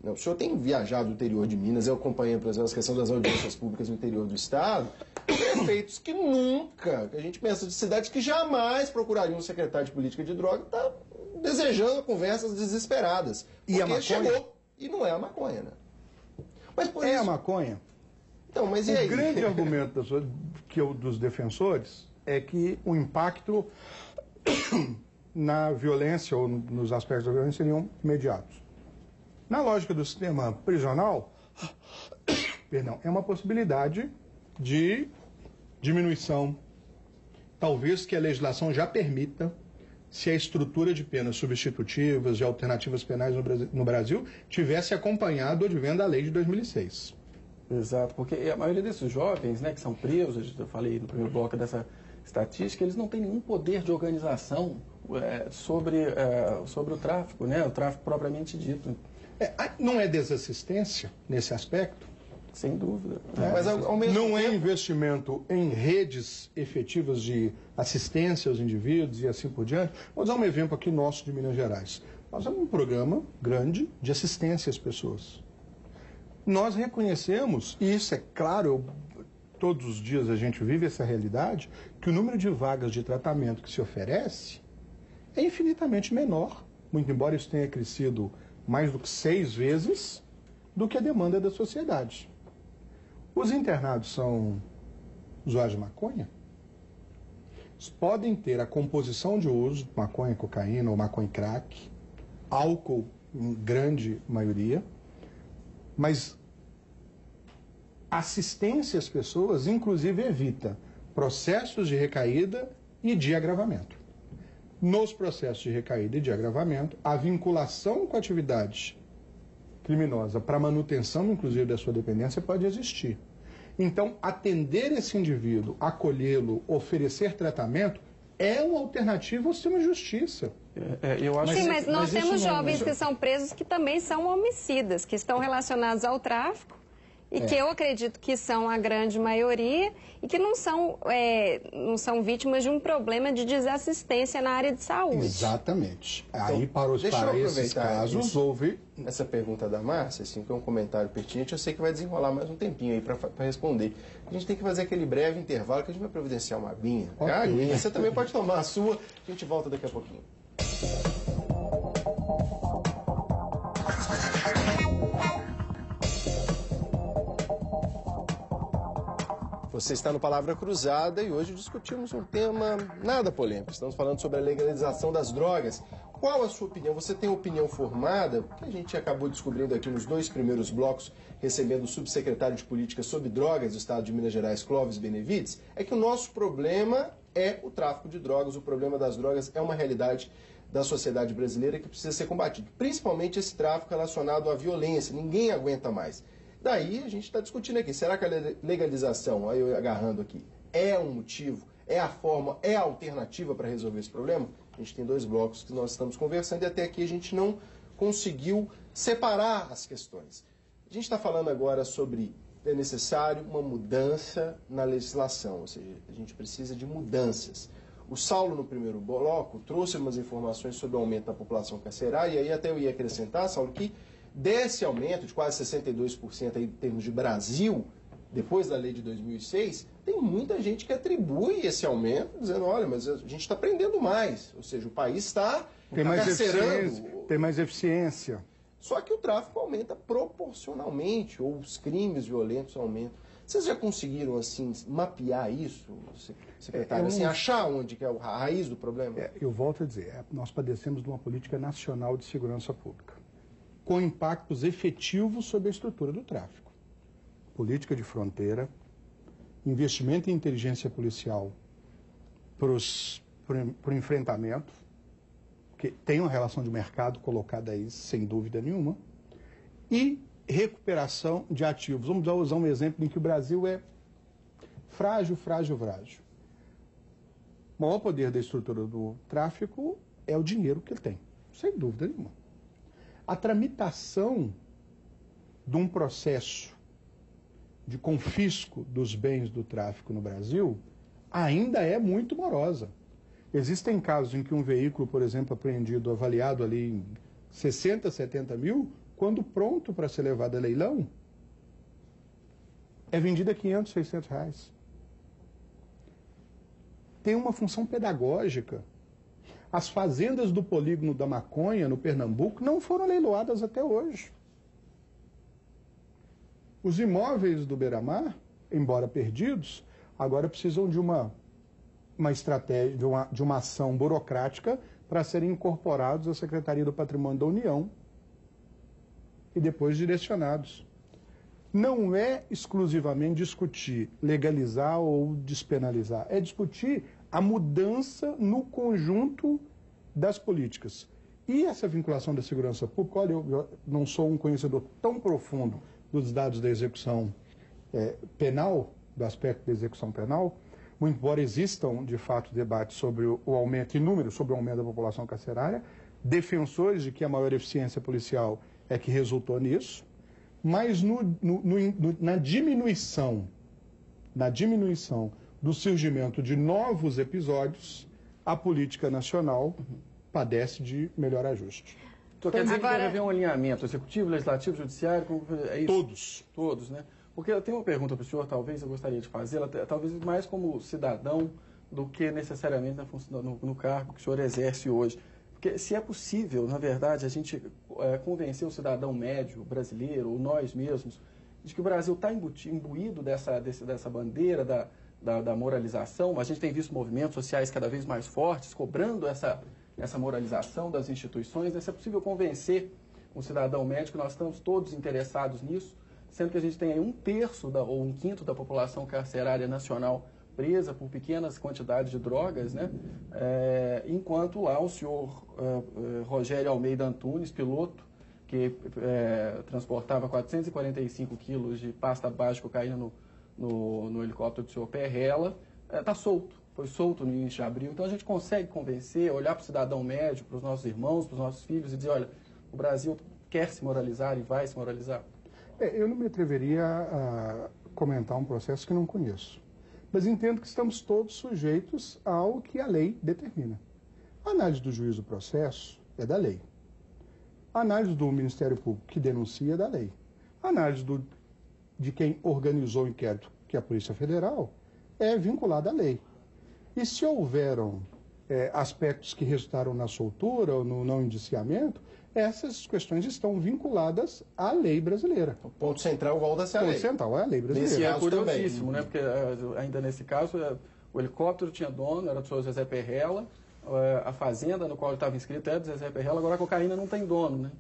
O senhor tem viajado no interior de Minas, eu acompanhei, por exemplo, a questão das audiências públicas no interior do estado, prefeitos que nunca, que a gente pensa de cidades que jamais procurariam um secretário de política de droga, está desejando conversas desesperadas. E a maconha? Chegou, e não é a maconha, né? Mas por isso... a maconha? Então, mas e aí? O grande argumento dos defensores é que o impacto na violência ou nos aspectos da violência seriam imediatos. Na lógica do sistema prisional, é uma possibilidade de diminuição, talvez que a legislação já permita, se a estrutura de penas substitutivas, de alternativas penais no Brasil, tivesse acompanhado o advento da lei de 2006. Exato, porque a maioria desses jovens, né, que são presos, eu falei no primeiro bloco dessa estatística, eles não têm nenhum poder de organização sobre o tráfico, né, o tráfico propriamente dito. Não é desassistência nesse aspecto? Sem dúvida. Mas ao mesmo não tempo... é investimento em redes efetivas de assistência aos indivíduos e assim por diante. Vou dar um exemplo aqui nosso de Minas Gerais. Nós temos um programa grande de assistência às pessoas. Nós reconhecemos, e isso é claro, todos os dias a gente vive essa realidade, que o número de vagas de tratamento que se oferece é infinitamente menor, muito embora isso tenha crescido mais do que 6 vezes do que a demanda da sociedade. Os internados são usuários de maconha? podem ter a composição de uso, maconha, cocaína ou maconha crack, álcool em grande maioria, mas assistência às pessoas, inclusive, evita processos de recaída e de agravamento. Nos processos de recaída e de agravamento, a vinculação com a atividade criminosa para manutenção, inclusive, da sua dependência pode existir. Então, atender esse indivíduo, acolhê-lo, oferecer tratamento, é uma alternativa ao sistema de justiça. Eu acho Sim, mas nós temos isso não- jovens que são presos que também são homicidas, que estão relacionados ao tráfico e que eu acredito que são a grande maioria e que não são vítimas de um problema de desassistência na área de saúde. Exatamente. Aí, para deixa eu esses aproveitar casos, isso. houve... Essa pergunta da Márcia, assim, que é um comentário pertinente, eu sei que vai desenrolar mais um tempinho aí para responder. A gente tem que fazer aquele breve intervalo que a gente vai providenciar uma aguinha. Ok. A aguinha, você também pode tomar a sua. A gente volta daqui a pouquinho. Você está no Palavra Cruzada e hoje discutimos um tema nada polêmico. Estamos falando sobre a legalização das drogas. Qual a sua opinião? Você tem opinião formada? O que a gente acabou descobrindo aqui nos 2 primeiros blocos, recebendo o subsecretário de Política sobre Drogas do Estado de Minas Gerais, Clóvis Benevides, é que o nosso problema é o tráfico de drogas. O problema das drogas é uma realidade da sociedade brasileira que precisa ser combatido. Principalmente esse tráfico relacionado à violência. Ninguém aguenta mais. Daí a gente está discutindo aqui, será que a legalização, aí eu agarrando aqui, é um motivo, é a forma, é a alternativa para resolver esse problema? A gente tem 2 blocos que nós estamos conversando e até aqui a gente não conseguiu separar as questões. A gente está falando agora sobre é necessário uma mudança na legislação, ou seja, a gente precisa de mudanças. O Saulo, no primeiro bloco, trouxe umas informações sobre o aumento da população carcerária e aí até eu ia acrescentar, Saulo, que desse aumento de quase 62% aí, em termos de Brasil, depois da lei de 2006, tem muita gente que atribui esse aumento, dizendo, olha, mas a gente está prendendo mais, ou seja, o país está carcerando. Tem mais eficiência. Só que o tráfico aumenta proporcionalmente, ou os crimes violentos aumentam. Vocês já conseguiram, assim, mapear isso, secretário? Assim, achar onde que é a raiz do problema? Eu volto a dizer, nós padecemos de uma política nacional de segurança pública, com impactos efetivos sobre a estrutura do tráfico. Política de fronteira, investimento em inteligência policial para o enfrentamento, que tem uma relação de mercado colocada aí, sem dúvida nenhuma, e recuperação de ativos. Vamos usar um exemplo em que o Brasil é frágil. O maior poder da estrutura do tráfico é o dinheiro que ele tem, sem dúvida nenhuma. A tramitação de um processo de confisco dos bens do tráfico no Brasil ainda é muito morosa. Existem casos em que um veículo, por exemplo, apreendido, avaliado ali em 60, 70 mil, quando pronto para ser levado a leilão, é vendido a 500, 600 reais. Tem uma função pedagógica. As fazendas do polígono da maconha, no Pernambuco, não foram leiloadas até hoje. Os imóveis do Beira-Mar, embora perdidos, agora precisam de uma estratégia, de uma ação burocrática para serem incorporados à Secretaria do Patrimônio da União e depois direcionados. Não é exclusivamente discutir legalizar ou despenalizar, é discutir a mudança no conjunto das políticas. E essa vinculação da segurança pública, olha, eu não sou um conhecedor tão profundo dos dados da execução penal, do aspecto da execução penal, muito embora existam, de fato, debates sobre o aumento, inúmeros sobre o aumento da população carcerária, defensores de que a maior eficiência policial é que resultou nisso, mas na diminuição do surgimento de novos episódios, a política nacional padece de melhor ajuste. Então, quer dizer que deve haver um alinhamento executivo, legislativo, judiciário? É isso? Todos. Todos, né? Porque eu tenho uma pergunta para o senhor, talvez eu gostaria de fazê-la, talvez mais como cidadão do que necessariamente no cargo que o senhor exerce hoje. Porque se é possível, na verdade, a gente convencer o cidadão médio brasileiro, ou nós mesmos, de que o Brasil está imbuído dessa bandeira da moralização, a gente tem visto movimentos sociais cada vez mais fortes, cobrando essa moralização das instituições, né? Se é possível convencer um cidadão médio que nós estamos todos interessados nisso, sendo que a gente tem aí 1/3 ou 1/5 da população carcerária nacional presa por pequenas quantidades de drogas, né? Enquanto lá o senhor Rogério Almeida Antunes, piloto, que transportava 445 quilos de pasta base de cocaína no helicóptero do senhor Perrella, está solto. Foi solto no início de abril. Então a gente consegue convencer, olhar para o cidadão médio, para os nossos irmãos, para os nossos filhos e dizer, olha, o Brasil quer se moralizar e vai se moralizar. Eu não me atreveria a comentar um processo que não conheço. Mas entendo que estamos todos sujeitos ao que a lei determina. A análise do juiz do processo é da lei. A análise do Ministério Público que denuncia é da lei. A análise de quem organizou o inquérito, que é a Polícia Federal, é vinculada à lei. E se houveram aspectos que resultaram na soltura ou no não indiciamento, essas questões estão vinculadas à lei brasileira. O ponto central volta-se à lei. O ponto central é a lei brasileira. E é curiosíssimo, né? Porque ainda nesse caso, o helicóptero tinha dono, era do senhor Zezé Perrella, a fazenda no qual ele estava inscrito é do Zezé Perrella, agora a cocaína não tem dono, né?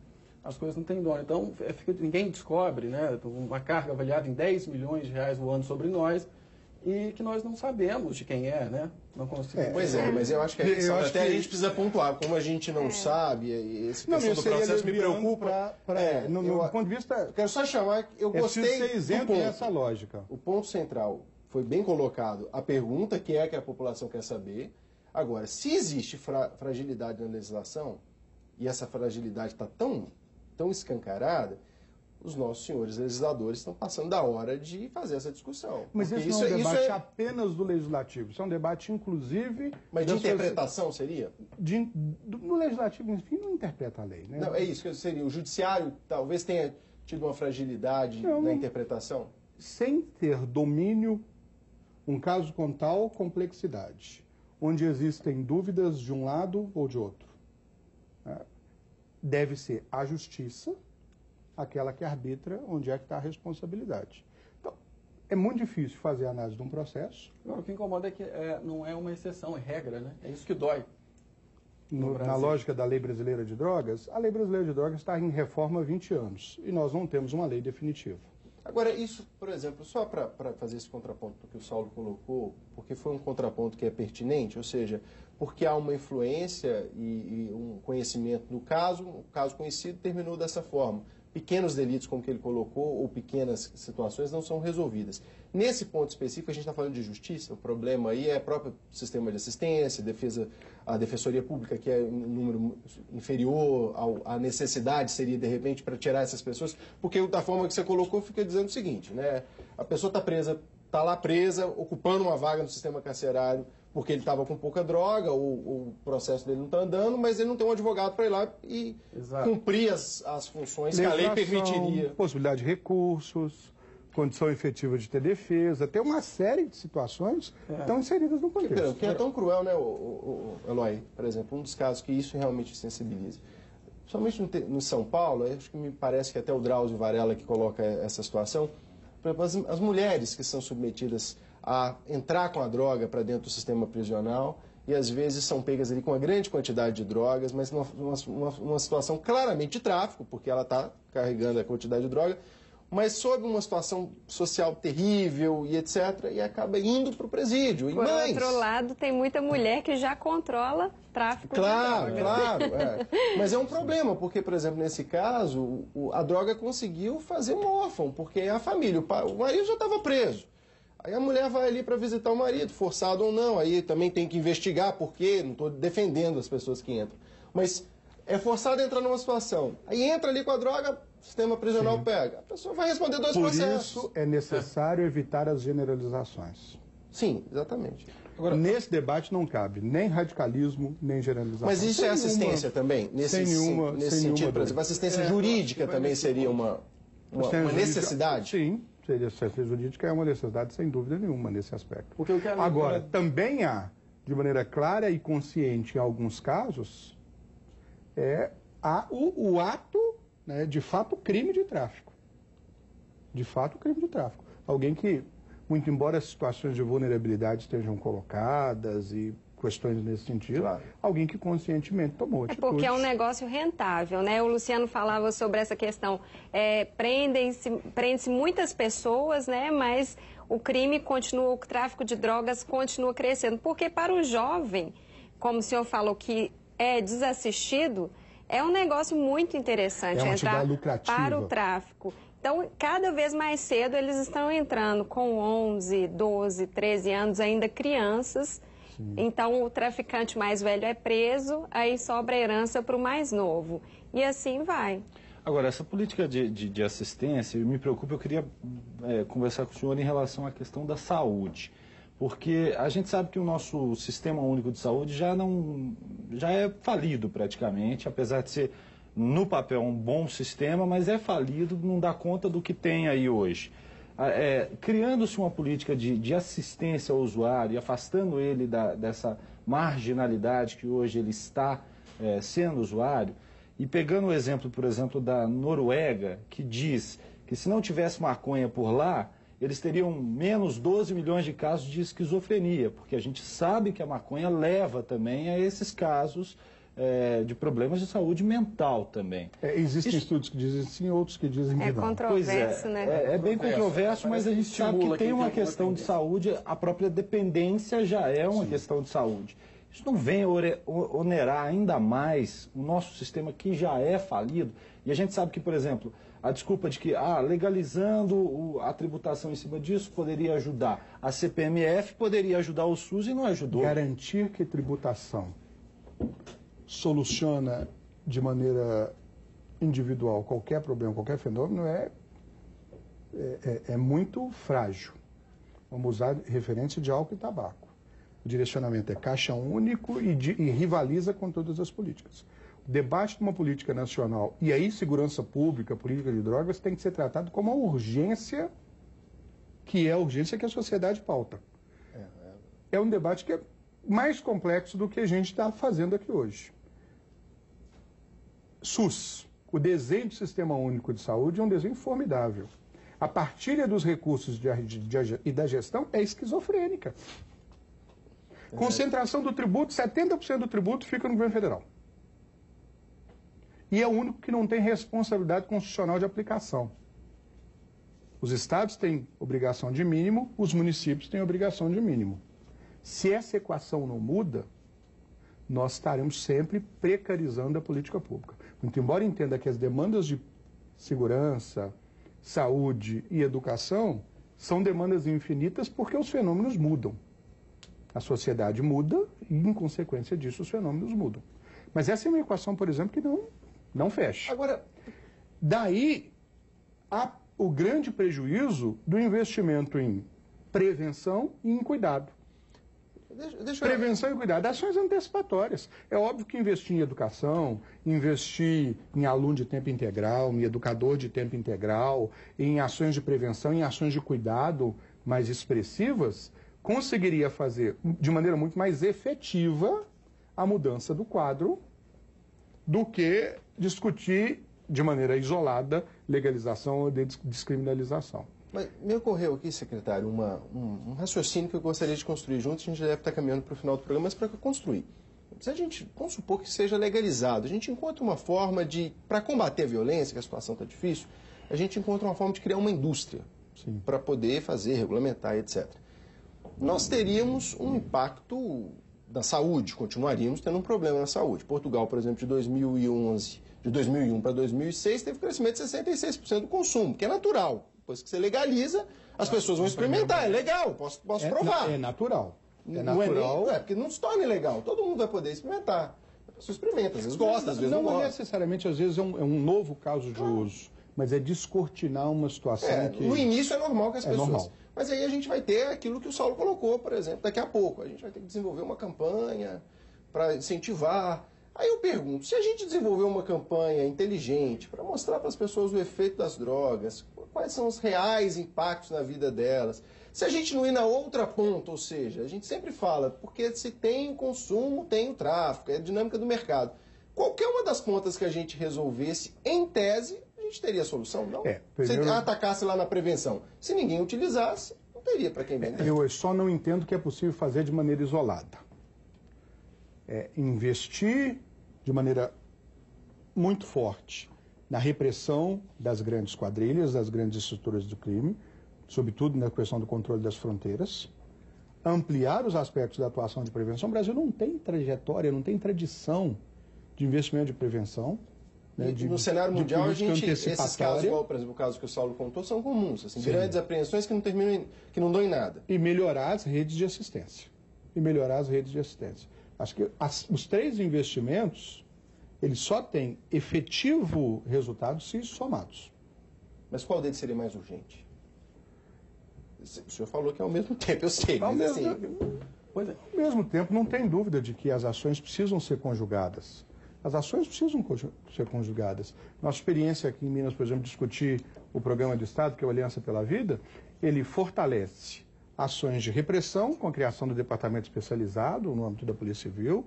As coisas não têm dono. Então, ninguém descobre, né? Uma carga avaliada em 10 milhões de reais voando sobre nós, e que nós não sabemos de quem é, né? Não conseguimos. Pois é, mas eu acho que a gente precisa pontuar. Como a gente não sabe, esse questão do processo me preocupa. No ponto de vista... Quero só chamar, eu gostei ser isento dessa lógica. O ponto central foi bem colocado. A pergunta que a população quer saber. Agora, se existe fragilidade na legislação, e essa fragilidade está tão escancarada, os nossos senhores legisladores estão passando da hora de fazer essa discussão. Mas isso não é um debate apenas do legislativo, isso é um debate, inclusive... Mas de interpretação seria? No legislativo, enfim, não interpreta a lei, né? Não, é isso que seria. O judiciário talvez tenha tido uma fragilidade na interpretação? Sem ter domínio, um caso com tal complexidade, onde existem dúvidas de um lado ou de outro, deve ser a justiça aquela que arbitra onde é que está a responsabilidade. Então, é muito difícil fazer a análise de um processo. Agora, o que incomoda é que não é uma exceção, é regra, né? É isso que dói. Na lógica da lei brasileira de drogas, a lei brasileira de drogas está em reforma há 20 anos e nós não temos uma lei definitiva. Agora, isso, por exemplo, só para fazer esse contraponto que o Saulo colocou, porque foi um contraponto que é pertinente, ou seja, porque há uma influência e um conhecimento do caso, o caso conhecido terminou dessa forma. Pequenos delitos, como que ele colocou, ou pequenas situações não são resolvidas. Nesse ponto específico, a gente está falando de justiça, o problema aí é o próprio sistema de assistência, a Defensoria Pública, que é um número inferior à necessidade, seria, de repente, para tirar essas pessoas, porque da forma que você colocou, fica dizendo o seguinte, né? A pessoa está lá presa, ocupando uma vaga no sistema carcerário, porque ele estava com pouca droga, o processo dele não está andando, mas ele não tem um advogado para ir lá e cumprir as funções que a lei permitiria. Possibilidade de recursos, condição efetiva de ter defesa, tem uma série de situações que estão inseridas no contexto. Que é tão cruel, né, Eloy? Por exemplo, um dos casos que isso realmente sensibiliza. Somente no São Paulo, acho que me parece que até o Drauzio Varela que coloca essa situação, por exemplo, as mulheres que são submetidas a entrar com a droga para dentro do sistema prisional e às vezes são pegas ali com uma grande quantidade de drogas, mas numa situação claramente de tráfico, porque ela está carregando a quantidade de droga, mas sob uma situação social terrível e etc., e acaba indo para o presídio. Por outro lado, tem muita mulher que já controla tráfico de drogas. Claro. Mas é um problema, porque, por exemplo, nesse caso, a droga conseguiu fazer um órfão, porque a família, o marido já estava preso. Aí a mulher vai ali para visitar o marido, forçado ou não, aí também tem que investigar, porque não estou defendendo as pessoas que entram. Mas é forçado a entrar numa situação. Aí entra ali com a droga, o sistema prisional pega. A pessoa vai responder 2 processos. Por isso é necessário evitar as generalizações. Sim, exatamente. Agora, nesse debate não cabe nem radicalismo, nem generalização. Mas isso é assistência também? Nesse sentido, por exemplo, assistência jurídica também seria uma necessidade? Sim. Seria assistência jurídica é uma necessidade, sem dúvida nenhuma, nesse aspecto. Agora, também há, de maneira clara e consciente em alguns casos, o ato, né, de fato, crime de tráfico. De fato, crime de tráfico. Alguém que, muito embora situações de vulnerabilidade estejam colocadas e questões nesse sentido, alguém que conscientemente tomou atitude. Porque é um negócio rentável, né? O Luciano falava sobre essa questão. Prende-se muitas pessoas, né? Mas o crime continua, o tráfico de drogas continua crescendo. Porque para o jovem, como o senhor falou, que é desassistido, é um negócio muito interessante entrar para o tráfico. Então, cada vez mais cedo eles estão entrando com 11, 12, 13 anos, ainda crianças. Sim. Então, o traficante mais velho é preso, aí sobra a herança para o mais novo. E assim vai. Agora, essa política de assistência, me preocupa, eu queria conversar com o senhor em relação à questão da saúde. Porque a gente sabe que o nosso Sistema Único de Saúde já é falido praticamente, apesar de ser, no papel, um bom sistema, mas é falido, não dá conta do que tem aí hoje. Criando-se uma política de assistência ao usuário e afastando ele dessa marginalidade que hoje ele está sendo usuário, e pegando o exemplo, por exemplo, da Noruega, que diz que se não tivesse maconha por lá, eles teriam menos 12 milhões de casos de esquizofrenia, porque a gente sabe que a maconha leva também a esses casos de problemas de saúde mental também. Existem estudos que dizem sim, outros que dizem que não. É controverso, né? É bem controverso, mas a gente sabe que tem uma questão de saúde, a própria dependência já é uma questão de saúde. Isso não vem onerar ainda mais o nosso sistema que já é falido? E a gente sabe que, por exemplo, a desculpa de que legalizando a tributação em cima disso poderia ajudar. A CPMF poderia ajudar o SUS e não ajudou. Garantir que tributação soluciona de maneira individual qualquer problema, qualquer fenômeno é muito frágil. Vamos usar referência de álcool e tabaco. O direcionamento é caixa único e rivaliza com todas as políticas. O debate de uma política nacional, e aí segurança pública, política de drogas, tem que ser tratado como uma urgência, que é a urgência que a sociedade pauta. É um debate que é mais complexo do que a gente está fazendo aqui hoje. SUS, o desenho do Sistema Único de Saúde é um desenho formidável. A partilha dos recursos e da gestão é esquizofrênica. Concentração do tributo, 70% do tributo fica no governo federal. E é o único que não tem responsabilidade constitucional de aplicação. Os estados têm obrigação de mínimo, os municípios têm obrigação de mínimo. Se essa equação não muda, nós estaremos sempre precarizando a política pública. Muito embora entenda que as demandas de segurança, saúde e educação são demandas infinitas porque os fenômenos mudam. A sociedade muda e, em consequência disso, os fenômenos mudam. Mas essa é uma equação, por exemplo, que não fecha. Agora, daí o grande prejuízo do investimento em prevenção e em cuidado. Prevenção e cuidado, ações antecipatórias. É óbvio que investir em educação, investir em aluno de tempo integral, em educador de tempo integral, em ações de prevenção, em ações de cuidado mais expressivas, conseguiria fazer de maneira muito mais efetiva a mudança do quadro do que discutir de maneira isolada legalização ou descriminalização. Mas me ocorreu aqui, secretário, um raciocínio que eu gostaria de construir juntos. A gente já deve estar caminhando para o final do programa, mas para construir. Se a gente, vamos supor que seja legalizado, a gente encontra uma forma para combater a violência, que a situação está difícil, a gente encontra uma forma de criar uma indústria para poder fazer, regulamentar, etc. Nós teríamos um impacto na saúde, continuaríamos tendo um problema na saúde. Portugal, por exemplo, de 2001 para 2006, teve um crescimento de 66% do consumo, que é natural. Depois que você legaliza, as pessoas vão experimentar. É legal, posso provar. É natural. Não é porque não se torna ilegal. Todo mundo vai poder experimentar. A pessoa experimenta, às vezes gosta, às vezes não gosta. Não necessariamente, às vezes é um novo caso de uso, mas é descortinar uma situação que... No início é normal que as pessoas... Normal. Mas aí a gente vai ter aquilo que o Saulo colocou, por exemplo, daqui a pouco. A gente vai ter que desenvolver uma campanha para incentivar. Aí eu pergunto, se a gente desenvolver uma campanha inteligente para mostrar para as pessoas o efeito das drogas, quais são os reais impactos na vida delas, se a gente não ir na outra ponta, ou seja, a gente sempre fala, porque se tem o consumo, tem o tráfico, é a dinâmica do mercado. Qualquer uma das pontas que a gente resolvesse, em tese, a gente teria solução, não? Primeiro... Se atacasse lá na prevenção. Se ninguém utilizasse, teria para quem vende. Eu só não entendo que é possível fazer de maneira isolada. É investir de maneira muito forte na repressão das grandes quadrilhas, das grandes estruturas do crime, sobretudo na questão do controle das fronteiras, ampliar os aspectos da atuação de prevenção. O Brasil não tem trajetória, não tem tradição de investimento de prevenção. Né, no cenário mundial, esses casos, igual, por exemplo, o caso que o Saulo contou, são comuns. Assim, grandes apreensões que não terminam, que não dão em nada. E melhorar as redes de assistência. Acho que os 3 investimentos, eles só têm efetivo resultado se somados. Mas qual deles seria mais urgente? O senhor falou que é ao mesmo tempo, eu sei, mas assim... Ao mesmo tempo, não tem dúvida de que as ações precisam ser conjugadas. As ações precisam ser conjugadas. Nossa experiência aqui em Minas, por exemplo, discutir o programa de Estado, que é o Aliança pela Vida, ele fortalece ações de repressão, com a criação do departamento especializado no âmbito da Polícia Civil,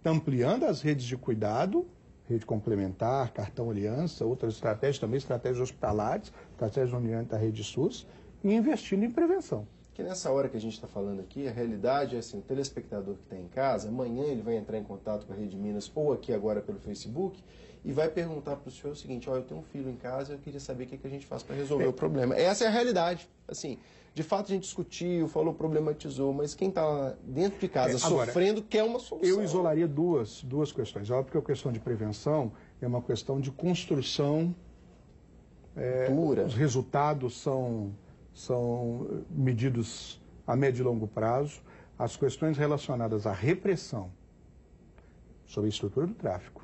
ampliando as redes de cuidado, rede complementar, cartão aliança, outras estratégias também, estratégias hospitalares, estratégias uniões da rede SUS, e investindo em prevenção. Que nessa hora que a gente está falando aqui, a realidade é assim, o telespectador que está em casa, amanhã ele vai entrar em contato com a Rede Minas ou aqui agora pelo Facebook e vai perguntar para o senhor o seguinte, eu tenho um filho em casa, eu queria saber o que a gente faz para resolver o problema. Essa é a realidade. Assim, de fato a gente discutiu, falou, problematizou, mas quem está dentro de casa sofrendo quer uma solução. Eu isolaria duas questões. Óbvio que a questão de prevenção é uma questão de construção. Os resultados são medidos a médio e longo prazo. As questões relacionadas à repressão sobre a estrutura do tráfico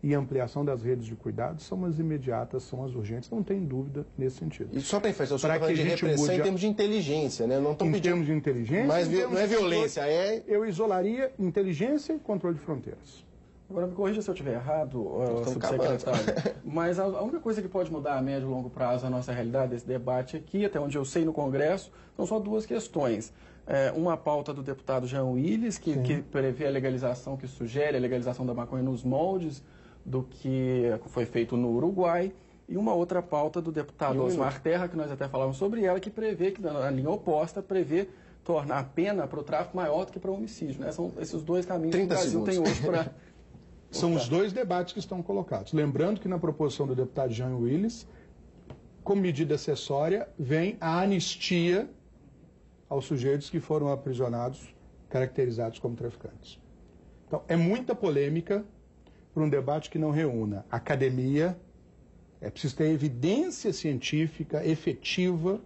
e ampliação das redes de cuidados são as imediatas, são as urgentes, não tem dúvida nesse sentido. E só para enfatizar, o senhor está falando de repressão em termos de inteligência, né? Não em termos de inteligência, mas não é violência, Eu isolaria inteligência e controle de fronteiras. Agora, me corrija se eu estiver errado, subsecretário, mas a única coisa que pode mudar a médio e longo prazo a nossa realidade desse debate aqui, até onde eu sei no Congresso, são só 2 questões. Uma pauta do deputado Jean Willis, que prevê a legalização, que sugere a legalização da maconha nos moldes do que foi feito no Uruguai, e uma outra pauta do deputado Osmar Terra, que nós até falamos sobre ela, que prevê, que na linha oposta, prevê tornar a pena para o tráfico maior do que para o homicídio. Né? São esses 2 caminhos que o Brasil tem hoje para... São os 2 debates que estão colocados. Lembrando que na proposição do deputado Jean Willis, como medida acessória, vem a anistia aos sujeitos que foram aprisionados, caracterizados como traficantes. Então, é muita polêmica para um debate que não reúna academia, é preciso ter evidência científica efetiva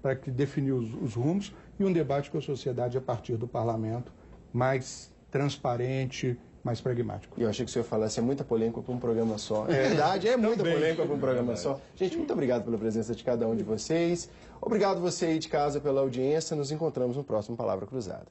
para definir os rumos, e um debate com a sociedade a partir do parlamento mais transparente, mais pragmático. E eu achei que o senhor falasse, é muita polêmica para um programa só. É verdade, é muita polêmica para um programa só. Gente, muito obrigado pela presença de cada um de vocês. Obrigado você aí de casa pela audiência. Nos encontramos no próximo Palavra Cruzada.